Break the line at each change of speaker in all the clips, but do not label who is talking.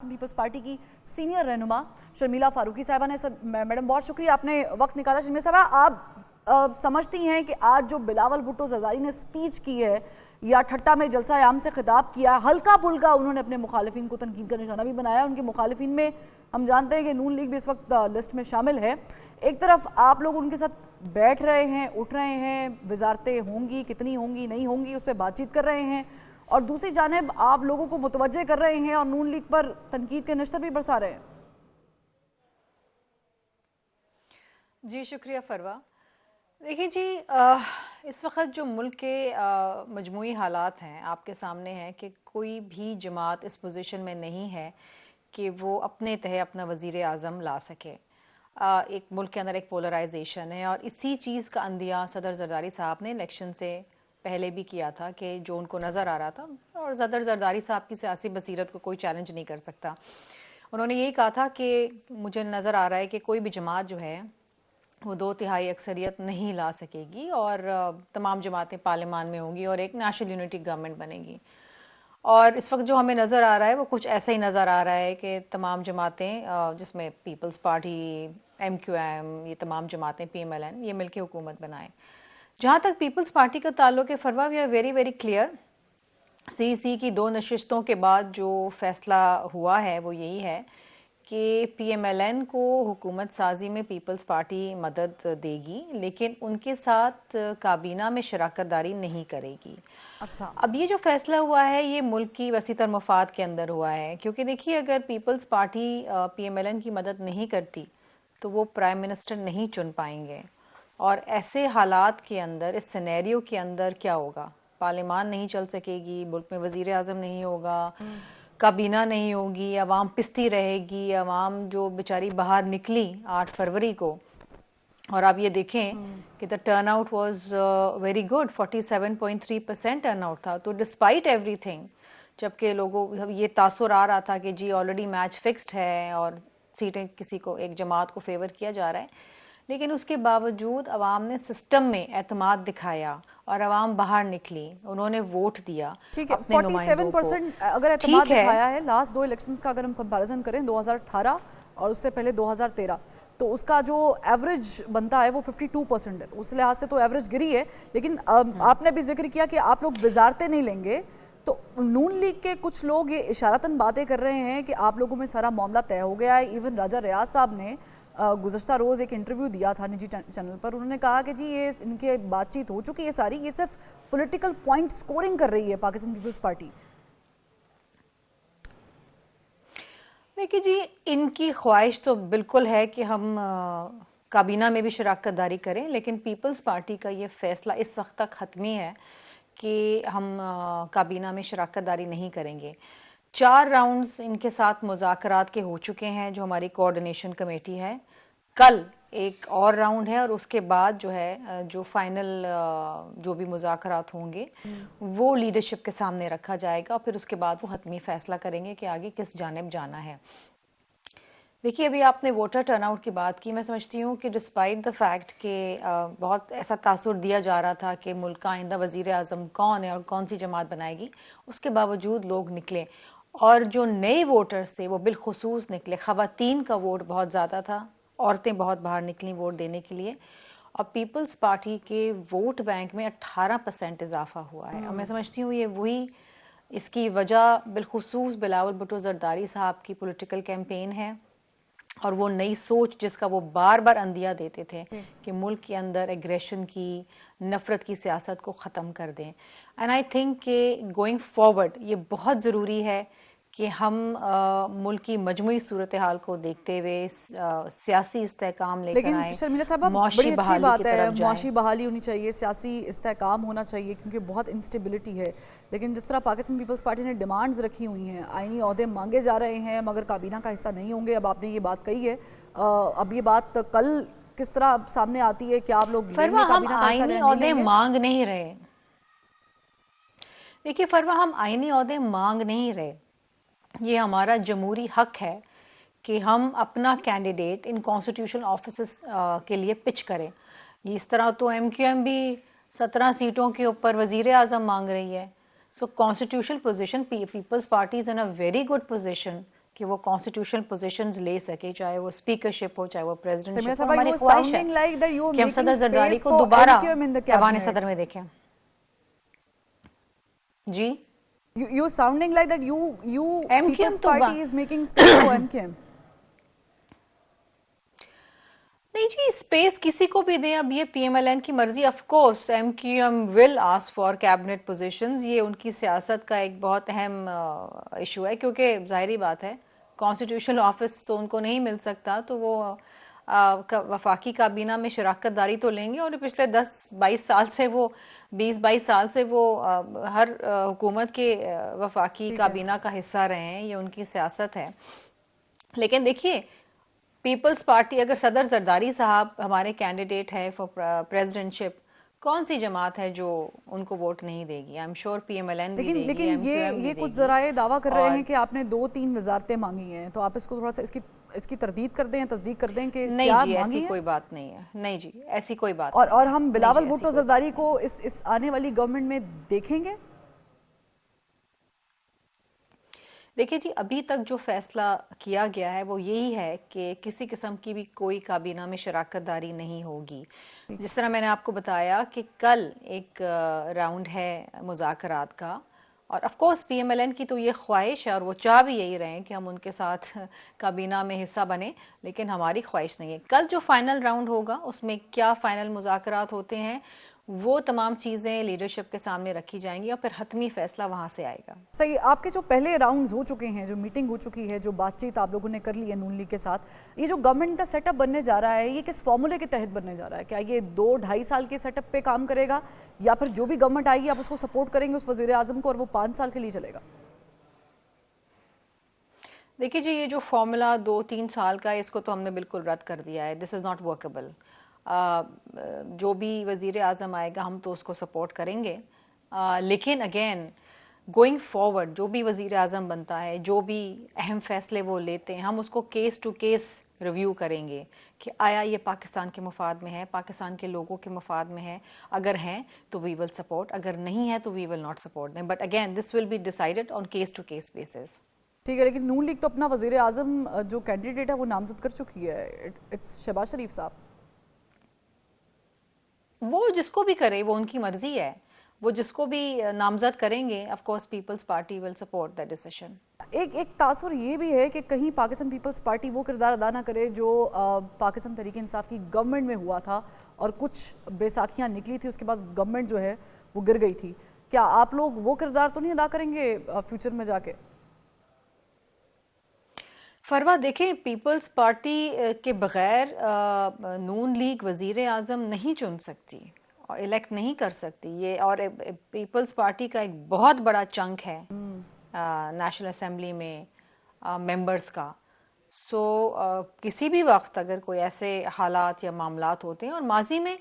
Peoples party کی senior رہنما شرمیلا فاروقی صاحبہ نے میڈم بہت شکریہ آپ نے وقت نکالا. شرمیلا صاحبہ آپ سمجھتی ہیں کہ آج جو بلاول بھٹو زرداری نے سپیچ کی ہے یا ٹھٹا میں جلسہ عام سے خطاب کیا, ہلکا پھلکا انہوں نے اپنے مخالفین کو تنقید کا نشانہ بھی بنایا. ان کے مخالفین میں ہم جانتے ہیں کہ نون لیگ بھی اس وقت لسٹ میں شامل ہے. ایک طرف آپ لوگ ان کے ساتھ بیٹھ رہے ہیں, اٹھ رہے ہیں, وزارتیں ہوں گی, کتنی ہوں گی, نہیں ہوں گی, اس پہ بات چیت کر رہے ہیں, اور دوسری جانب آپ لوگوں کو متوجہ کر رہے ہیں اور نون لیگ پر تنقید کے نشتر بھی برسا رہے ہیں.
جی شکریہ فروا. دیکھیں جی, اس وقت جو ملک کے مجموعی حالات ہیں آپ کے سامنے ہیں کہ کوئی بھی جماعت اس پوزیشن میں نہیں ہے کہ وہ اپنے تہے اپنا وزیر اعظم لا سکے. ایک ملک کے اندر ایک پولرائزیشن ہے, اور اسی چیز کا اندیہ صدر زرداری صاحب نے الیکشن سے پہلے بھی کیا تھا کہ جو ان کو نظر آ رہا تھا, اور صدر زرداری صاحب کی سیاسی بصیرت کو کوئی چیلنج نہیں کر سکتا. انہوں نے یہی کہا تھا کہ مجھے نظر آ رہا ہے کہ کوئی بھی جماعت جو ہے وہ 2/3 اکثریت نہیں لا سکے گی, اور تمام جماعتیں پارلیمان میں ہوں گی اور ایک نیشنل یونٹی گورنمنٹ بنے گی. اور اس وقت جو ہمیں نظر آ رہا ہے وہ کچھ ایسا ہی نظر آ رہا ہے کہ تمام جماعتیں, جس میں پیپلز پارٹی, MQM, یہ تمام جماعتیں, PMLN, یہ مل کے حکومت بنائیں. جہاں تک پیپلز پارٹی کا تعلق ہے Farwa, we are very very clear. CEC کی 2 نشستوں کے بعد جو فیصلہ ہوا ہے وہ یہی ہے کہ PMLN کو حکومت سازی میں پیپلز پارٹی مدد دے گی, لیکن ان کے ساتھ کابینہ میں شراکت داری نہیں کرے گی.
اچھا,
اب یہ جو فیصلہ ہوا ہے یہ ملک کی وسیع تر مفاد کے اندر ہوا ہے, کیونکہ دیکھیے اگر پیپلز پارٹی PMLN کی مدد نہیں کرتی تو وہ پرائم منسٹر نہیں چن پائیں گے. اور ایسے حالات کے اندر, اس سینیریو کے اندر کیا ہوگا؟ پارلیمان نہیں چل سکے گی, ملک میں وزیر اعظم نہیں ہوگا, کابینہ نہیں ہوگی, عوام پستی رہے گی. عوام جو بیچاری باہر نکلی 8 فروری کو, اور آپ یہ دیکھیں کہ the turnout was very good, 47.3% turn out تھا. تو ڈسپائٹ ایوری تھنگ, جبکہ لوگوں یہ تاثر آ رہا تھا کہ جی آلریڈی میچ فکسڈ ہے اور سیٹیں کسی کو, ایک جماعت کو فیور کیا جا رہا ہے, لیکن اس کے باوجود عوام نے سسٹم میں اعتماد دکھایا اور عوام باہر نکلی, انہوں نے ووٹ دیا.
ٹھیک ہے, 47% اگر اعتماد دکھایا ہے لاسٹ 2 الیکشنز کا, اگر ہم کمپیریزن کریں 2018 اور اس سے پہلے 2013, تو اس کا جو ایوریج بنتا ہے وہ 52% ہے. تو اس لحاظ سے تو ایوریج گری ہے. لیکن آپ نے بھی ذکر کیا کہ آپ لوگ وزارتیں نہیں لیں گے, تو نون لیگ کے کچھ لوگ یہ اشارتاً باتیں کر رہے ہیں کہ آپ لوگوں میں سارا معاملہ طے ہو گیا ہے. ایون راجہ ریاض صاحب نے گزشتہ روز ایک انٹرویو دیا تھا نجی چینل پر, انہوں نے کہا کہ جی یہ ان کے بات چیت ہو چکی ہے ساری, یہ صرف پولیٹیکل پوائنٹ سکورنگ کر رہی ہے پاکستان پیپلز پارٹی.
دیکھیے جی, ان کی خواہش تو بالکل ہے کہ ہم کابینہ میں بھی شراکت داری کریں, لیکن پیپلز پارٹی کا یہ فیصلہ اس وقت تک حتمی ہے کہ ہم کابینہ میں شراکت داری نہیں کریں گے. 4 راؤنڈز ان کے ساتھ مذاکرات کے ہو چکے ہیں جو ہماری کوآرڈینیشن کمیٹی ہے. کل ایک اور راؤنڈ ہے, اور اس کے بعد جو ہے جو فائنل جو بھی مذاکرات ہوں گے وہ لیڈرشپ کے سامنے رکھا جائے گا, پھر اس کے بعد وہ حتمی فیصلہ کریں گے کہ آگے کس جانب جانا ہے. دیکھیے ابھی آپ نے ووٹر ٹرن آؤٹ کی بات کی, میں سمجھتی ہوں کہ ڈسپائٹ دا فیکٹ کہ بہت ایسا تاثر دیا جا رہا تھا کہ ملک کا آئندہ وزیر اعظم کون ہے اور کون سی جماعت بنائے گی, اس کے باوجود لوگ نکلے, اور جو نئے ووٹرز تھے وہ بالخصوص نکلے. خواتین کا ووٹ بہت زیادہ تھا, عورتیں بہت باہر نکلیں ووٹ دینے کے لیے, اور پیپلز پارٹی کے ووٹ بینک میں 18% اضافہ ہوا ہے. اور میں سمجھتی ہوں یہ وہی اس کی وجہ بالخصوص بلاول بھٹو زرداری صاحب کی پولیٹیکل کیمپین ہے, اور وہ نئی سوچ جس کا وہ بار بار اندیہ دیتے تھے کہ ملک کے اندر ایگریشن کی, نفرت کی سیاست کو ختم کر دیں. اینڈ آئی تھنک کہ گوئنگ فارورڈ یہ بہت ضروری ہے کہ ہم ملک کی مجموعی صورتحال کو دیکھتے ہوئے سیاسی استحکام لے کر آئیں.
لیکن شرمیلا صاحبہ بڑی اچھی بات ہے, معاشی بحالی ہونی چاہیے, سیاسی استحکام ہونا چاہیے, کیونکہ بہت انسٹیبلٹی ہے. لیکن جس طرح پاکستان پیپلز پارٹی نے ڈیمانڈز رکھی ہوئی ہیں, آئینی عہدے مانگے جا رہے ہیں مگر کابینہ کا حصہ نہیں ہوں گے, اب آپ نے یہ بات کہی ہے, اب یہ بات کل کس طرح سامنے آتی ہے, کیا آپ لوگ لیں گے کابینہ کا حصہ نہیں لیں گے؟
مانگ نہیں رہے. دیکھیے فروا, ہم آئینی عہدے مانگ نہیں رہے, یہ ہمارا جمہوری حق ہے کہ ہم اپنا کینڈیڈیٹ ان کانسٹیٹیوشنل آفیسز کے لیے پچ کریں. اس طرح تو MQM بھی 17 سیٹوں کے اوپر وزیر اعظم مانگ رہی ہے. So constitutional position, Peoples Party is in a very good position کہ وہ کانسٹیٹیوشنل پوزیشنز لے سکے, چاہے وہ اسپیکرشپ ہو, چاہے وہ پریزیڈنٹ شپ ہو. ہماری خواہش ہے کہ ہم صدر زرداری کو دوبارہ ایوان صدر میں دیکھیں. جی
You sounding like that you
MQM
People's
تو
Party is making space for MQM.
نہیں جی, اسپیس کسی کو بھی دیں, اب یہ پی ایم ایل این کی مرضی. Of course M Q M will ask for cabinet positions, یہ ان کی سیاست کا ایک بہت اہم ایشو ہے, کیونکہ ظاہری بات ہے کانسٹیٹیوشنل آفس تو ان کو نہیں مل سکتا, تو وہ وفاقی کابینہ میں شراکت داری تو لیں گے, اور پچھلے 10-22 سال سے وہ 20-22 سال سے وہ ہر حکومت کے وفاقی کابینہ کا حصہ رہے ہیں, یہ ان کی سیاست ہے. لیکن دیکھیے پیپلز پارٹی, اگر صدر زرداری صاحب ہمارے کینڈیڈیٹ ہے فار پریزیڈنٹ شپ, کون سی جماعت ہے جو ان کو ووٹ نہیں دے گی؟ I am sure P M L N بھی دے گی.
لیکن یہ کچھ ذرائع دعویٰ کر رہے ہیں کہ آپ نے 2-3 وزارتیں مانگی ہیں, تو آپ اس کو تھوڑا سا اس کی تردید کر دیں, تصدیق کر دیں کہ کیا
نہیں جی,
مانگی
ایسی
ہے.
کوئی بات نہیں ہے. نہیں جی, ایسی کوئی بات
اور ہم بلاول بھٹو زرداری کو اس آنے والی گورنمنٹ میں دیکھیں گے.
دیکھیے جی, ابھی تک جو فیصلہ کیا گیا ہے وہ یہی ہے کہ کسی قسم کی بھی کوئی کابینہ میں شراکت داری نہیں ہوگی. جس طرح میں نے آپ کو بتایا کہ کل ایک راؤنڈ ہے مذاکرات کا, اور of course P M L N کی تو یہ خواہش ہے اور وہ چاہ بھی یہی رہے ہیں کہ ہم ان کے ساتھ کابینہ میں حصہ بنیں, لیکن ہماری خواہش نہیں ہے. کل جو فائنل راؤنڈ ہوگا اس میں کیا فائنل مذاکرات ہوتے ہیں, وہ تمام چیزیں لیڈرشپ کے سامنے رکھی جائیں گی اور پھر حتمی فیصلہ وہاں سے آئے گا.
صحیح. آپ کے جو پہلے راؤنڈز ہو چکے ہیں, جو میٹنگ ہو چکی ہے, جو بات چیت آپ لوگوں نے کر لی ہے نون لیگ کے ساتھ, یہ جو گورنمنٹ کا سیٹ اپ بننے جا رہا ہے, یہ کس فارمولے کے تحت بننے جا رہا ہے؟ کیا یہ 2-2.5 سال کے سیٹ اپ پہ کام کرے گا, یا پھر جو بھی گورنمنٹ آئے گی آپ اس کو سپورٹ کریں گے اس وزیر اعظم کو, اور وہ 5 سال کے لیے چلے گا؟
دیکھیے جی, یہ جو فارمولا 2-3 سال کا ہے, اس کو تو ہم نے بالکل رد کر دیا ہے. دس از ناٹ ورکیبل. جو بھی وزیر اعظم آئے گا ہم تو اس کو سپورٹ کریں گے, لیکن اگین گوئنگ فارورڈ جو بھی وزیر اعظم بنتا ہے, جو بھی اہم فیصلے وہ لیتے ہیں, ہم اس کو کیس ٹو کیس ریویو کریں گے کہ آیا یہ پاکستان کے مفاد میں ہے, پاکستان کے لوگوں کے مفاد میں ہے. اگر ہیں تو وی ول سپورٹ, اگر نہیں ہے تو we will not support them. But again this will be decided on case to case basis.
ٹھیک ہے, لیکن نون لیگ تو اپنا وزیر اعظم جو کینڈیڈیٹ ہے وہ نامزد کر چکی ہے, اٹس شہباز شریف صاحب.
وہ جس کو بھی کرے وہ ان کی مرضی ہے, وہ جس کو بھی نامزد کریں گے, of course People's Party will support that decision.
ایک تاثر یہ بھی ہے کہ کہیں پاکستان پیپلز پارٹی وہ کردار ادا نہ کرے جو پاکستان تحریک انصاف کی گورنمنٹ میں ہوا تھا, اور کچھ بیساکھیاں نکلی تھی, اس کے بعد گورنمنٹ جو ہے وہ گر گئی تھی. کیا آپ لوگ وہ کردار تو نہیں ادا کریں گے فیوچر میں جا کے؟
فروا دیکھیں, پیپلز پارٹی کے بغیر نون لیگ وزیر اعظم نہیں چن سکتی اور الیکٹ نہیں کر سکتی. یہ اور پیپلز پارٹی کا ایک بہت بڑا چنک ہے نیشنل اسمبلی میں ممبرز کا. سو کسی بھی وقت اگر کوئی ایسے حالات یا معاملات ہوتے ہیں, اور ماضی میں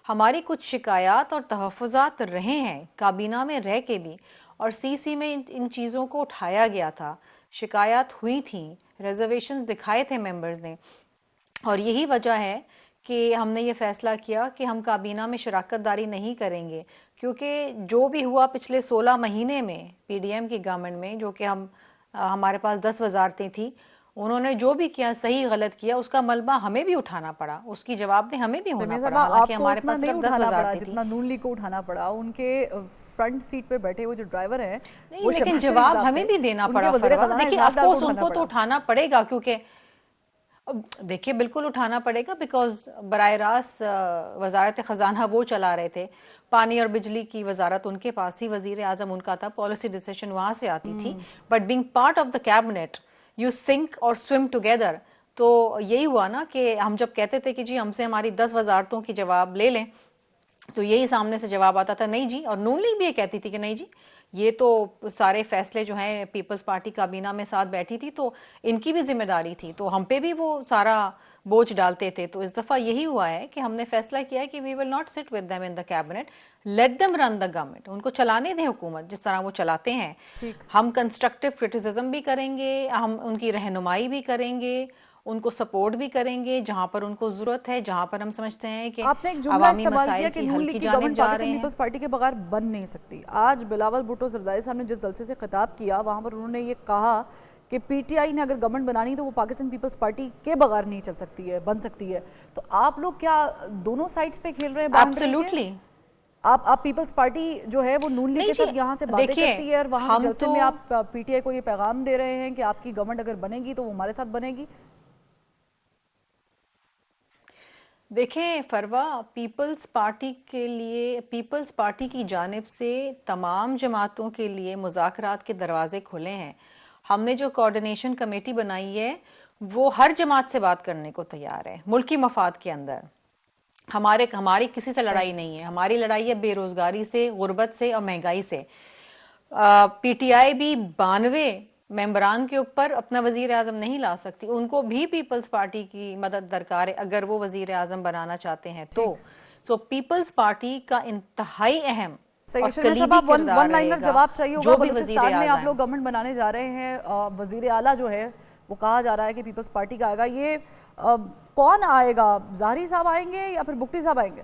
ہماری کچھ شکایات اور تحفظات رہے ہیں کابینہ میں رہ کے بھی, اور سی سی میں ان چیزوں کو اٹھایا گیا تھا, شکایات ہوئی تھیں, ریزرویشنز دکھائے تھے ممبرز نے, اور یہی وجہ ہے کہ ہم نے یہ فیصلہ کیا کہ ہم کابینہ میں شراکت داری نہیں کریں گے. کیونکہ جو بھی ہوا پچھلے 16 مہینے میں پی ڈی ایم کی گورنمنٹ میں, جو کہ ہمارے پاس 10 وزارتیں تھیں, انہوں نے جو بھی کیا صحیح غلط کیا, اس کا ملبہ ہمیں بھی اٹھانا پڑا, اس کی جواب دہ ہمیں بھی ہونا پڑا. حالانکہ ہمارے پاس صرف 10 وزارتیں تھیں.
جتنا نون لیگ کو اٹھانا پڑا, ان کے فرنٹ سیٹ پہ بیٹھے ہوئے جو ڈرائیور ہیں,
لیکن جواب ہمیں بھی دینا پڑا. دیکھیے آف کورس ان کو تو اٹھانا پڑے گا, کیونکہ دیکھیے بالکل اٹھانا پڑے گا, بیکاز براہ راست وزارت خزانہ وہ چلا رہے تھے, پانی اور بجلی کی وزارت ان کے پاس ہی, وزیر اعظم ان کا تھا, پالیسی ڈیسیشن وہاں سے آتی تھی. But being part of the cabinet you sink or swim together. تو یہی ہوا نا کہ ہم جب کہتے تھے کہ جی ہم سے ہماری 10 وزارتوں کی جواب لے لیں, تو یہی سامنے سے جواب آتا تھا نہیں جی, اور نون لیگ بھی یہ کہتی تھی کہ نہیں جی یہ تو سارے فیصلے جو ہیں پیپلز پارٹی کابینہ میں ساتھ بیٹھی تھی, تو ان کی بھی ذمہ داری تھی, تو ہم پہ بھی وہ سارا بوجھ ڈالتے تھے. تو اس دفعہ یہی ہوا ہے کہ ہم نے فیصلہ کیا ہے کہ we will not sit with them in the cabinet, let them run the government. ان کو چلانے دیں حکومت جس طرح وہ چلاتے ہیں. ہم کنسٹرکٹیو کرٹیسزم بھی کریں گے, ہم ان کی رہنمائی بھی کریں گے, ان کو سپورٹ بھی کریں گے جہاں پر ان کو ضرورت ہے, جہاں پر ہم سمجھتے ہیں کہ
آپ نے ایک جملہ استعمال کیا کہ نون لیگ کی گورنمنٹ پاکستان پیپلز پارٹی کے بغیر بن نہیں سکتی. آج بلاول بھٹو زرداری صاحب نے جس جلسے سے خطاب کیا, وہاں پر انہوں نے یہ کہا کہ پی ٹی آئی نے اگر گورنمنٹ بنانی تو وہ پاکستان پیپلز پارٹی کے بغیر نہیں چل سکتی ہے، بن سکتی ہے، تو آپ لوگ کیا دونوں سائڈز پہ کھیل رہے ہیں باؤنڈری کے؟
ایبسلیوٹلی
آپ پیپلز پارٹی جو ہے وہ نون لیگ کے ساتھ یہاں سے باتیں کرتی ہے اور وہاں سے جلسے میں آپ پی ٹی آئی کو یہ پیغام دے رہے ہیں کہ آپ کی گورنمنٹ اگر بنے گی تو وہ ہمارے ساتھ بنے گی؟
دیکھیں فروا، پیپلز پارٹی کے لیے، پیپلز پارٹی کی جانب سے تمام جماعتوں کے لیے مذاکرات کے دروازے کھلے ہیں. ہم نے جو کوارڈینیشن کمیٹی بنائی ہے وہ ہر جماعت سے بات کرنے کو تیار ہے ملکی مفاد کے اندر. ہماری کسی سے لڑائی نہیں ہے، ہماری لڑائی ہے بے روزگاری سے، غربت سے اور مہنگائی سے. پی ٹی آئی بھی 92 ممبران کے اوپر اپنا وزیر اعظم نہیں لا سکتی، ان کو بھی پیپلز پارٹی کی مدد درکار ہے اگر وہ وزیر اعظم بنانا چاہتے ہیں تو. سو پیپلز پارٹی کا انتہائی اہم اور کلیدی کردار
ون
رہے
لائنر
گا
جواب چاہیے ہوگا.
جو بھی وزیر
بلوچستان میں آپ
اعظم
لوگ گورنمنٹ بنانے جا رہے ہیں، وزیر اعلیٰ جو ہے وہ کہا جا رہا ہے کہ پیپلز پارٹی کا آئے گا، یہ کون آئے گا؟ ظاہری صاحب آئیں گے یا پھر بگٹی صاحب آئیں گے؟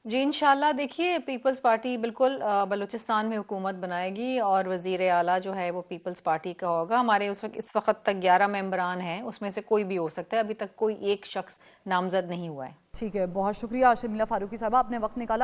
جی انشاءاللہ دیکھیے پیپلز پارٹی بالکل بلوچستان میں حکومت بنائے گی اور وزیر اعلیٰ جو ہے وہ پیپلز پارٹی کا ہوگا. ہمارے اس وقت تک 11 ممبران ہیں، اس میں سے کوئی بھی ہو سکتا ہے، ابھی تک کوئی ایک شخص نامزد نہیں ہوا ہے.
ٹھیک ہے، بہت شکریہ شرمیلا فاروقی صاحبہ، آپ نے وقت نکالا.